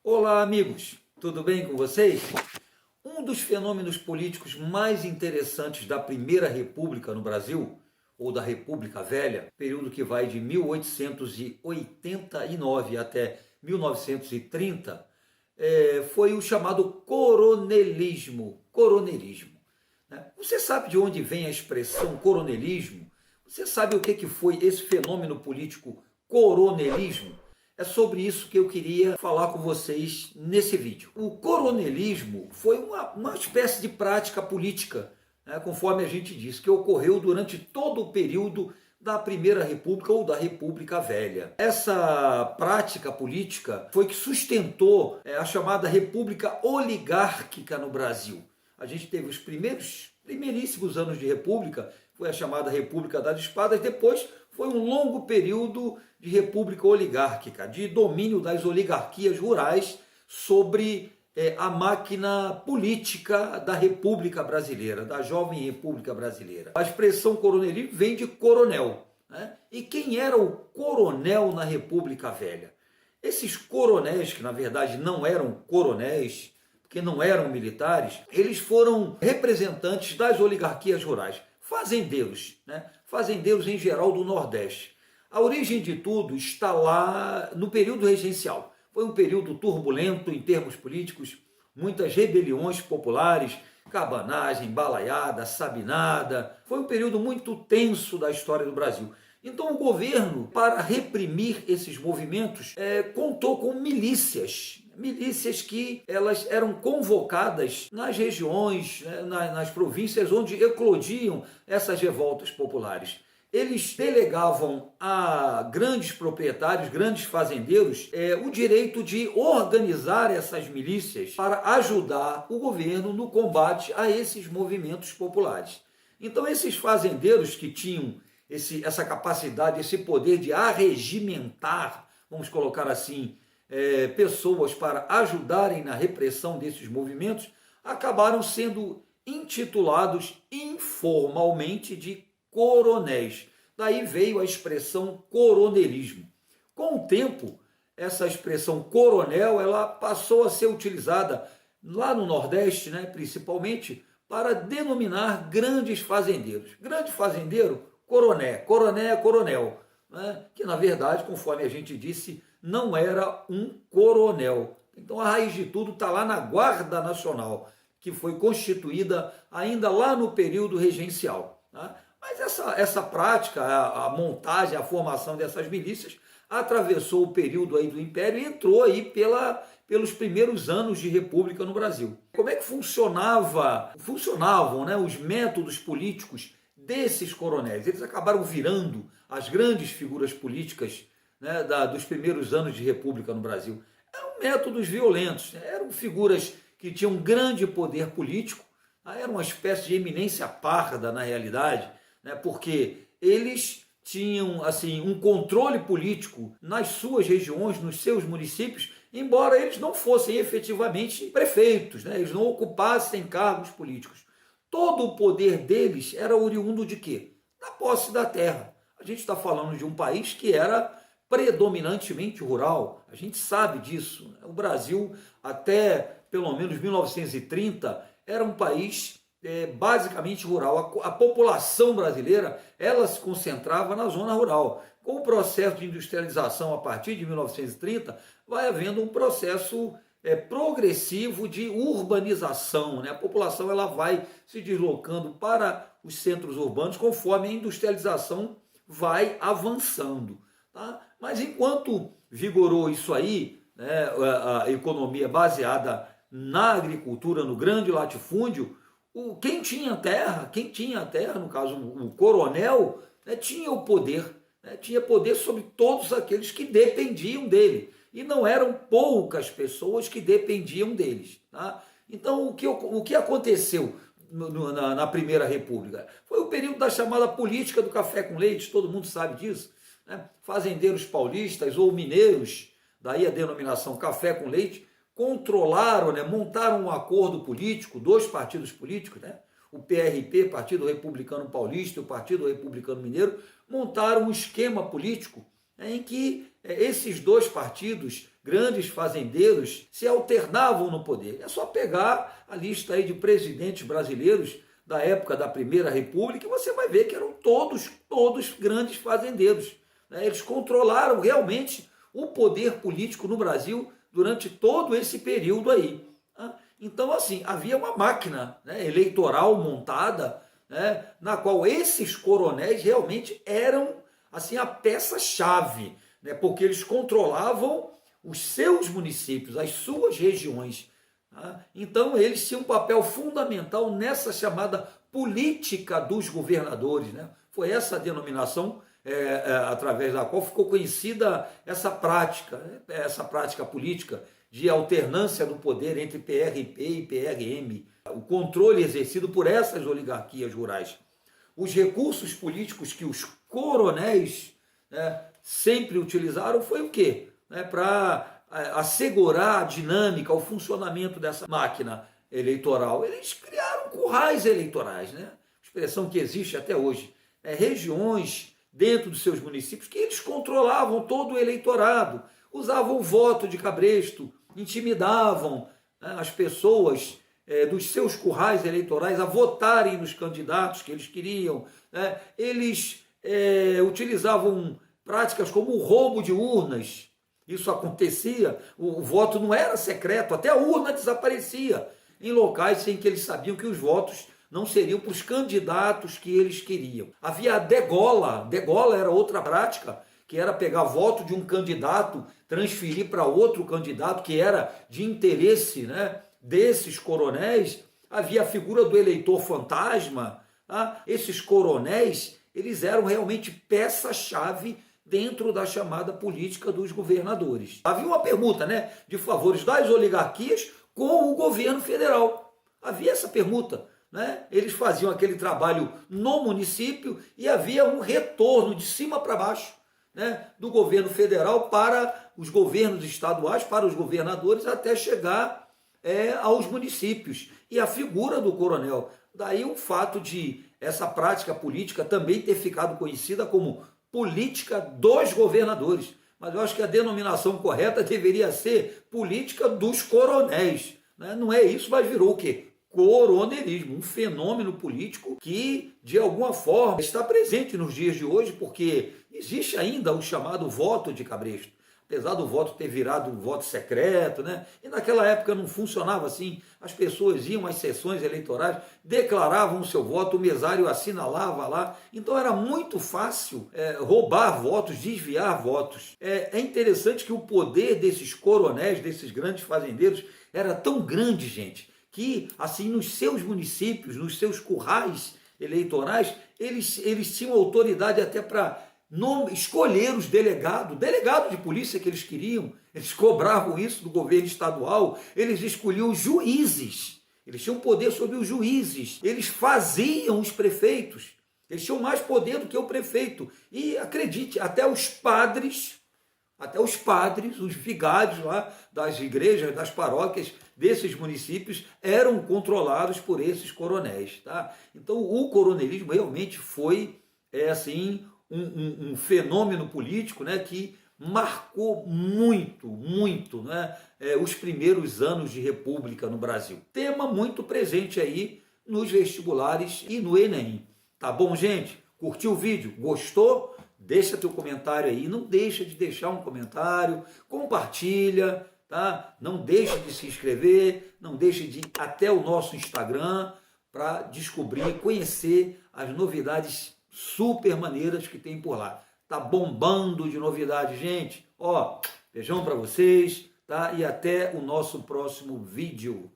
Olá, amigos, tudo bem com vocês? Um dos fenômenos políticos mais interessantes da Primeira República no Brasil, ou da República Velha, período que vai de 1889 até 1930, foi o chamado coronelismo. Né? Você sabe de onde vem a expressão coronelismo? Você sabe o que foi esse fenômeno político coronelismo? É sobre isso que eu queria falar com vocês nesse vídeo. O coronelismo foi uma espécie de prática política, né, conforme a gente disse, que ocorreu durante todo o período da Primeira República ou da República Velha. Essa prática política foi que sustentou a chamada República Oligárquica no Brasil. A gente teve os primeiríssimos anos de república, foi a chamada República das Espadas, depois foi um longo período de república oligárquica, de domínio das oligarquias rurais sobre a máquina política da República Brasileira, da jovem República Brasileira. A expressão coronelismo vem de coronel, né? E quem era o coronel na República Velha? Esses coronéis, que na verdade não eram coronéis, porque não eram militares, eles foram representantes das oligarquias rurais, fazendeiros, né? Fazendeiros em geral do Nordeste. A origem de tudo está lá no período regencial. Foi um período turbulento em termos políticos, muitas rebeliões populares, cabanagem, balaiada, sabinada. Foi um período muito tenso da história do Brasil. Então o governo, para reprimir esses movimentos, contou com milícias que elas eram convocadas nas regiões, nas províncias onde eclodiam essas revoltas populares. Eles delegavam a grandes proprietários, grandes fazendeiros, o direito de organizar essas milícias para ajudar o governo no combate a esses movimentos populares. Então esses fazendeiros que tinham essa capacidade, esse poder de arregimentar, vamos colocar assim, pessoas para ajudarem na repressão desses movimentos, acabaram sendo intitulados informalmente de coronéis. Daí veio a expressão coronelismo. Com o tempo, essa expressão coronel ela passou a ser utilizada lá no Nordeste, né, principalmente, para denominar grandes fazendeiros. Grande fazendeiro, coroné. Coroné é coronel, né, que na verdade, conforme a gente disse, não era um coronel. Então a raiz de tudo está lá na Guarda Nacional, que foi constituída ainda lá no período regencial. Tá? Mas essa prática, a montagem, a formação dessas milícias, atravessou o período aí do Império e entrou aí pelos primeiros anos de República no Brasil. Como é que funcionavam, né, os métodos políticos desses coronéis? Eles acabaram virando as grandes figuras políticas, né, dos primeiros anos de República no Brasil. Eram métodos violentos, né? Eram figuras que tinham grande poder político, era uma espécie de eminência parda na realidade, né? Porque eles tinham assim um controle político nas suas regiões, nos seus municípios, embora eles não fossem efetivamente prefeitos, né? Eles não ocupassem cargos políticos. Todo o poder deles era oriundo de quê? Da posse da terra. A gente está falando de um país que era predominantemente rural, a gente sabe disso. O Brasil, até pelo menos 1930, era um país basicamente rural. A população brasileira ela se concentrava na zona rural. Com o processo de industrialização a partir de 1930, vai havendo um processo progressivo de urbanização, né? A população ela vai se deslocando para os centros urbanos conforme a industrialização vai avançando. Tá? Mas enquanto vigorou isso aí, né, a economia baseada na agricultura, no grande latifúndio, quem tinha terra, no caso o coronel, né, tinha o poder, né, tinha poder sobre todos aqueles que dependiam dele. E não eram poucas pessoas que dependiam deles. Tá? Então o que aconteceu na Primeira República? Foi o período da chamada política do café com leite, todo mundo sabe disso. Né? Fazendeiros paulistas ou mineiros, daí a denominação café com leite, controlaram, né? Montaram um acordo político, dois partidos políticos, né? O PRP, Partido Republicano Paulista, e o Partido Republicano Mineiro, montaram um esquema político, né, em que esses dois partidos grandes fazendeiros se alternavam no poder. É só pegar a lista aí de presidentes brasileiros da época da Primeira República e você vai ver que eram todos grandes fazendeiros. Eles controlaram realmente o poder político no Brasil durante todo esse período aí. Então, assim, havia uma máquina, né, eleitoral montada, né, na qual esses coronéis realmente eram assim a peça-chave, né, porque eles controlavam os seus municípios, as suas regiões. Então, eles tinham um papel fundamental nessa chamada política dos governadores. Né? Foi essa a denominação através da qual ficou conhecida essa prática política de alternância do poder entre PRP e PRM, o controle exercido por essas oligarquias rurais. Os recursos políticos que os coronéis, né, sempre utilizaram foi o quê? Para assegurar a dinâmica, o funcionamento dessa máquina eleitoral. Eles criaram currais eleitorais, né? Expressão que existe até hoje. Regiões dentro dos seus municípios que eles controlavam todo o eleitorado, usavam o voto de cabresto, intimidavam, né, as pessoas dos seus currais eleitorais a votarem nos candidatos que eles queriam. Né? Eles utilizavam práticas como o roubo de urnas. Isso acontecia, o voto não era secreto, até a urna desaparecia em locais em que eles sabiam que os votos não seriam para os candidatos que eles queriam. Havia a degola era outra prática, que era pegar voto de um candidato, transferir para outro candidato que era de interesse, né, desses coronéis. Havia a figura do eleitor fantasma. Tá? Esses coronéis, eles eram realmente peça-chave dentro da chamada política dos governadores. Havia uma permuta, né, de favores das oligarquias com o governo federal. Havia essa permuta. Né? Eles faziam aquele trabalho no município e havia um retorno de cima para baixo, né, do governo federal para os governos estaduais, para os governadores, até chegar aos municípios. E a figura do coronel. Daí o fato de essa prática política também ter ficado conhecida como política dos governadores. Mas eu acho que a denominação correta deveria ser política dos coronéis. Né? Não é isso, mas virou o quê? Coronelismo, um fenômeno político que, de alguma forma, está presente nos dias de hoje, porque existe ainda o chamado voto de cabresto. Apesar do voto ter virado um voto secreto, né? E naquela época não funcionava assim. As pessoas iam às sessões eleitorais, declaravam o seu voto, o mesário assinalava lá. Então era muito fácil roubar votos, desviar votos. É interessante que o poder desses coronéis, desses grandes fazendeiros, era tão grande, gente, que assim nos seus municípios, nos seus currais eleitorais, eles tinham autoridade até para escolher os delegado de polícia que eles queriam. Eles cobravam isso do governo estadual. Eles escolhiam os juízes. Eles tinham poder sobre os juízes. Eles faziam os prefeitos. Eles tinham mais poder do que o prefeito. E acredite, até os padres, os vigários lá das igrejas, das paróquias desses municípios eram controlados por esses coronéis. Tá? Então o coronelismo realmente foi um fenômeno político, né, que marcou muito, né, os primeiros anos de república no Brasil. Tema muito presente aí nos vestibulares e no Enem. Tá bom, gente? Curtiu o vídeo? Gostou? Deixa teu comentário aí. Não deixa de deixar um comentário, compartilha, tá? Não deixe de se inscrever, não deixe de ir até o nosso Instagram para descobrir, conhecer as novidades super maneiras que tem por lá. Tá bombando de novidade, gente. Ó, beijão para vocês, tá? E até o nosso próximo vídeo.